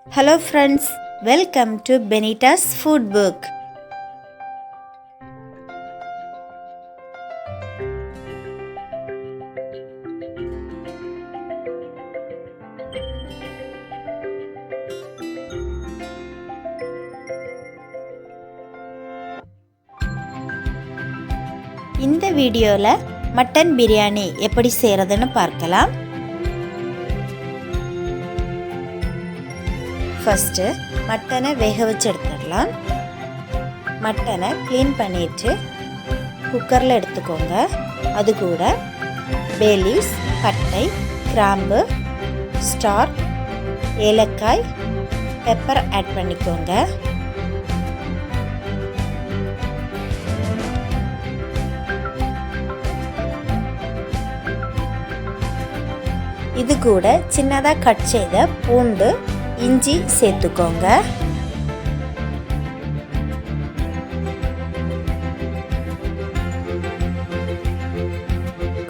Hello friends, welcome to Benita's Food Book. இந்த வீடியோல mutton biryani எப்படி செய்யறதுன்னு பார்க்கலாம். ஃபர்ஸ்ட் மட்டனை வேக வச்சு எடுத்துடலாம். மட்டனை க்ளீன் பண்ணிட்டு குக்கரில் எடுத்துக்கோங்க. அது கூட பே லீவ்ஸ், பட்டை, கிராம்பு, ஸ்டார், ஏலக்காய், பெப்பர் ஆட் பண்ணிக்கோங்க. இது கூட சின்னதாக கட் செய்த பூண்டு, இஞ்சி சேர்த்துக்கோங்க.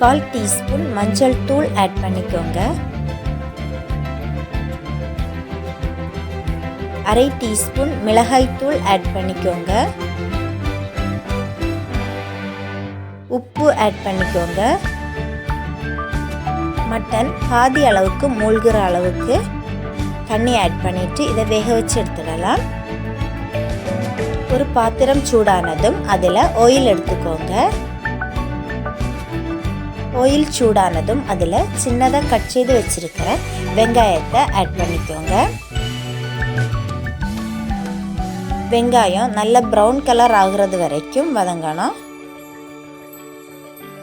கால் டீஸ்பூன் மஞ்சள் தூள் ஆட் பண்ணிக்கோங்க. அரை டீஸ்பூன் மிளகாய் தூள் ஆட் பண்ணிக்கோங்க. உப்பு ஆட் பண்ணிக்கோங்க. மட்டன் பாதி அளவுக்கு மூழ்கிற அளவுக்கு தண்ணி ஆட் பண்ணிட்டு இதை வேக வச்சு எடுத்துடலாம். ஒரு பாத்திரம் சூடானதும் அதில் ஆயில் எடுத்துக்கோங்க. ஆயில் சூடானதும் அதில் சின்னதாக கட் செய்து வச்சிருக்கிற வெங்காயத்தை ஆட் பண்ணிக்கோங்க. வெங்காயம் நல்ல ப்ரௌன் கலர் ஆகுறது வரைக்கும் வதங்கணும்.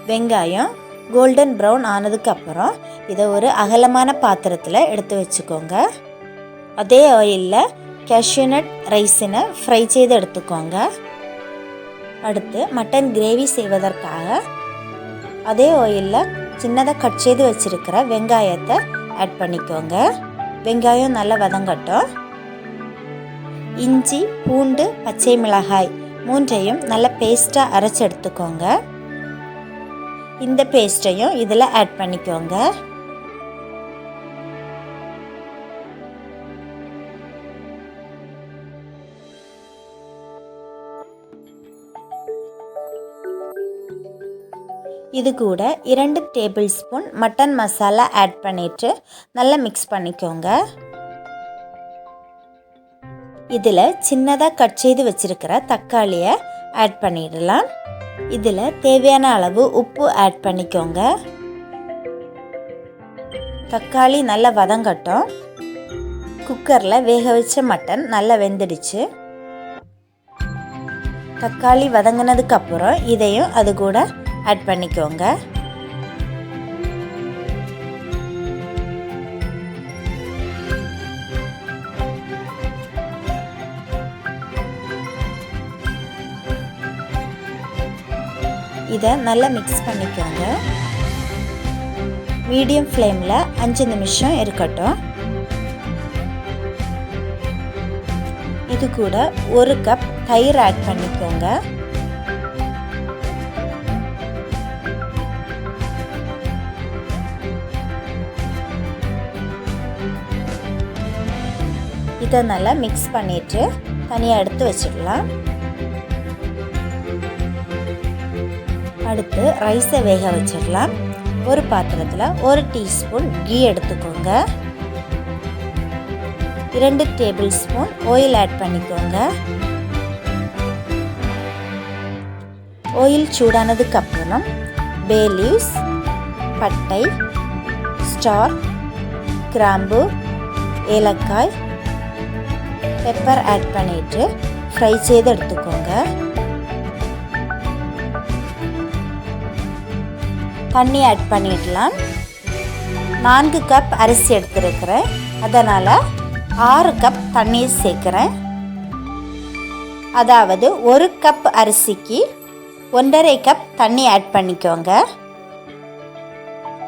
வெங்காயம் கோல்டன் ப்ரௌன் ஆனதுக்கு அப்புறம் இதை ஒரு அகலமான பாத்திரத்தில் எடுத்து வச்சுக்கோங்க. அதே ஆயிலில் கேஷ்யூநட் ரைஸினை ஃப்ரை செய்து எடுத்துக்கோங்க. அடுத்து மட்டன் கிரேவி செய்வதற்காக அதே ஆயிலில் சின்னதாக கட் செய்து வச்சுருக்கிற வெங்காயத்தை ஆட் பண்ணிக்கோங்க. வெங்காயம் நல்லா வதங்கட்டும். இஞ்சி, பூண்டு, பச்சை மிளகாய் மூன்றையும் நல்லா பேஸ்ட்டாக அரைச்சி எடுத்துக்கோங்க. இந்த பேஸ்ட்டையும் இதில் ஆட் பண்ணிக்கோங்க. இது கூட 2 table spoon mutton masala add பண்ணிட்டு நல்லா மிக்ஸ் பண்ணிக்கோங்க. இதில் சின்னதாக கட் செய்து வச்சிருக்கிற தக்காளியை ஆட் பண்ணிடலாம். இதில் தேவையான அளவு உப்பு ஆட் பண்ணிக்கோங்க. தக்காளி நல்லா வதங்கட்டும். குக்கரில் வேக வச்ச மட்டன் நல்லா வெந்துடுச்சு. தக்காளி வதங்கினதுக்கு அப்புறம் இதையும் அது கூட ஆட் பண்ணிக்கோங்க. இதை நல்லா மிக்ஸ் பண்ணிக்கோங்க. மீடியம் ஃப்ளேமில் 5 நிமிஷம் இருக்கட்டும். இது கூட 1 கப் தயிர் ஆட் பண்ணிக்கோங்க. இதை நல்லா மிக்ஸ் பண்ணிட்டு தனியாக எடுத்து வச்சிடலாம். அடுத்து ரைஸை வேக வச்சிடலாம். ஒரு பாத்திரத்தில் 1 டீஸ்பூன் கீ எடுத்துக்கோங்க. 2 டேபிள் ஸ்பூன் ஆயில் ஆட் பண்ணிக்கோங்க. ஆயில் சூடானதுக்கு அப்புறம் பே லீவ்ஸ், பட்டை, ஸ்டார், கிராம்பு, ஏலக்காய், பெப்பர் ஆட் பண்ணிட்டு ஃப்ரை செய்து எடுத்துக்கோங்க. தண்ணி ஆட் பண்ணிடலாம். 4 கப் அரிசி எடுத்துருக்கிறேன். அதனால் 6 கப் தண்ணீர் சேர்க்குறேன். அதாவது 1 கப் அரிசிக்கு 1.5 கப் தண்ணி ஆட் பண்ணிக்கோங்க.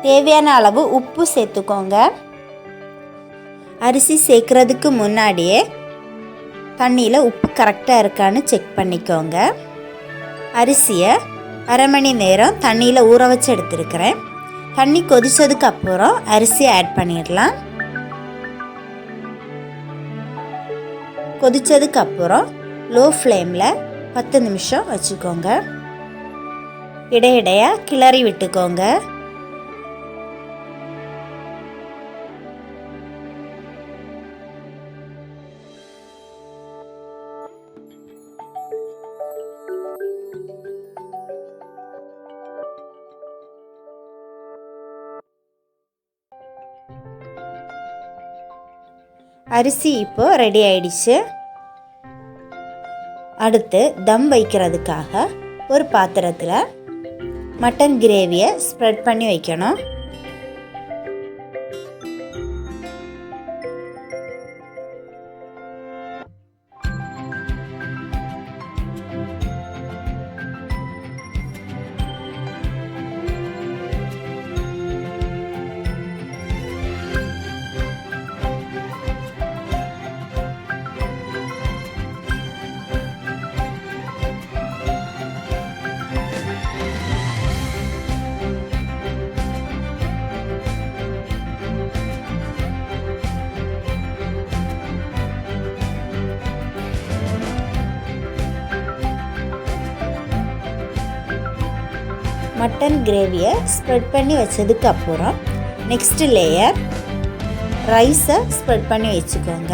தேவையான அளவு உப்பு சேர்த்துக்கோங்க. அரிசி சேர்க்குறதுக்கு முன்னாடியே தண்ணியில் உப்பு கரெக்டாக இருக்கான்னு செக் பண்ணிக்கோங்க. அரிசியை அரை மணி நேரம் தண்ணியில் ஊற வச்சு எடுத்துருக்கிறேன். தண்ணி கொதிச்சதுக்கு அப்புறம் அரிசி ஆட் பண்ணிடலாம். கொதிச்சதுக்கு அப்புறம் லோ ஃப்ளேமில் 10 நிமிஷம் வச்சுக்கோங்க. இடையிடையாக கிளறி விட்டுக்கோங்க. அரிசி இப்போ ரெடி ஆயிடுச்சு. அடுத்து தம் வைக்கிறதுக்காக ஒரு பாத்திரத்தில் மட்டன் கிரேவியை ஸ்ப்ரெட் பண்ணி வைக்கணும். மட்டன் கிரேவியை ஸ்ப்ரெட் பண்ணி வச்சதுக்கு அப்புறம் நெக்ஸ்ட் லேயர் ரைஸை ஸ்ப்ரெட் பண்ணி வச்சுக்கோங்க.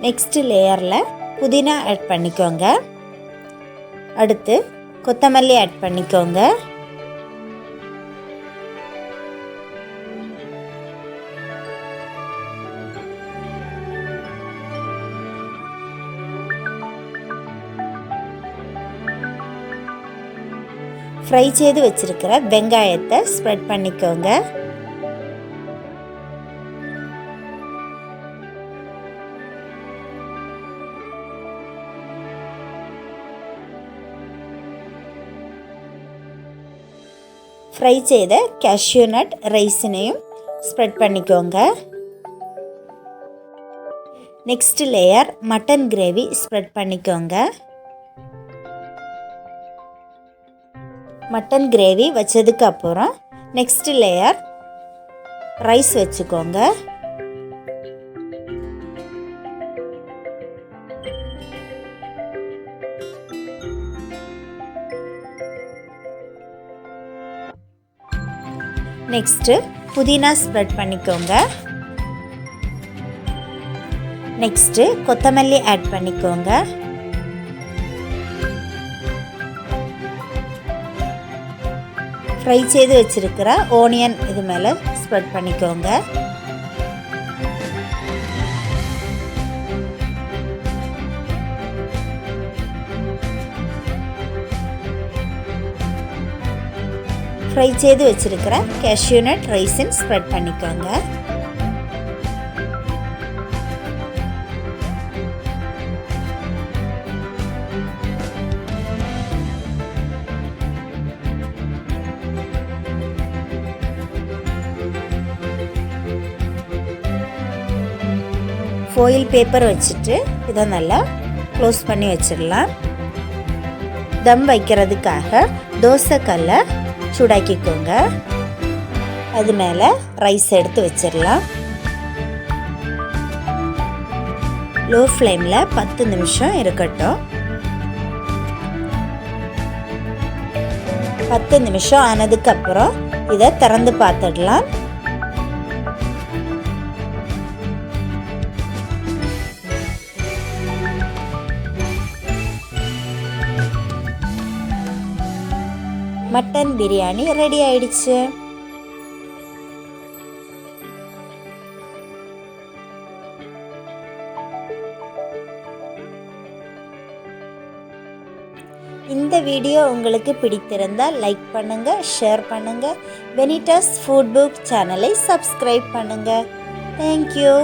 நெக்ஸ்ட் லேயரில் புதினா ஆட் பண்ணிக்கோங்க. அடுத்து கொத்தமல்லி ஆட் பண்ணிக்கோங்க. ஃப்ரை செய்து வச்சிருக்கிற வெங்காயத்தை ஸ்ப்ரெட் பண்ணிக்கோங்க. ஃப்ரை செய்த கேஷ்யூ நட் ரைஸினையும் ஸ்ப்ரெட் பண்ணிக்கோங்க. Next layer mutton gravy spread பண்ணிக்கோங்க. மட்டன் கிரேவி வச்சதுக்கு அப்புறம் நெக்ஸ்ட் லேயர் ரைஸ் வச்சுக்கோங்க. நெக்ஸ்ட்டு புதினா ஸ்ப்ரெட் பண்ணிக்கோங்க. நெக்ஸ்ட்டு கொத்தமல்லி ஆட் பண்ணிக்கோங்க. ஃப்ரை செய்து வச்சிருக்கிற ஓனியன் இது மேலே ஸ்ப்ரெட் பண்ணிக்கோங்க. ஃப்ரை செய்து வச்சிருக்கிற கேஷ்யூ நட் ரைஸின் ஸ்ப்ரெட் பண்ணிக்கோங்க. ஃபாயில் பேப்பர் வச்சுட்டு இதை நல்லா க்ளோஸ் பண்ணி வச்சிடலாம். தம் வைக்கிறதுக்காக தோசைக்கல்லை சூடாக்கிக்கோங்க. அது மேலே ரைஸ் எடுத்து வச்சிடலாம். லோ ஃப்ளேமில் 10 நிமிஷம் இருக்கட்டும். 10 நிமிஷம் ஆனதுக்கப்புறம் இதை திறந்து பார்த்துடலாம். மட்டன் பிரியாணி ரெடி ஆயிடுச்சு. இந்த வீடியோ உங்களுக்கு பிடித்திருந்தால் லைக் பண்ணுங்கள், ஷேர் பண்ணுங்கள். பெனிட்டாஸ் ஃபுட் புக் சேனலை சப்ஸ்கிரைப் பண்ணுங்கள். தேங்க்யூ.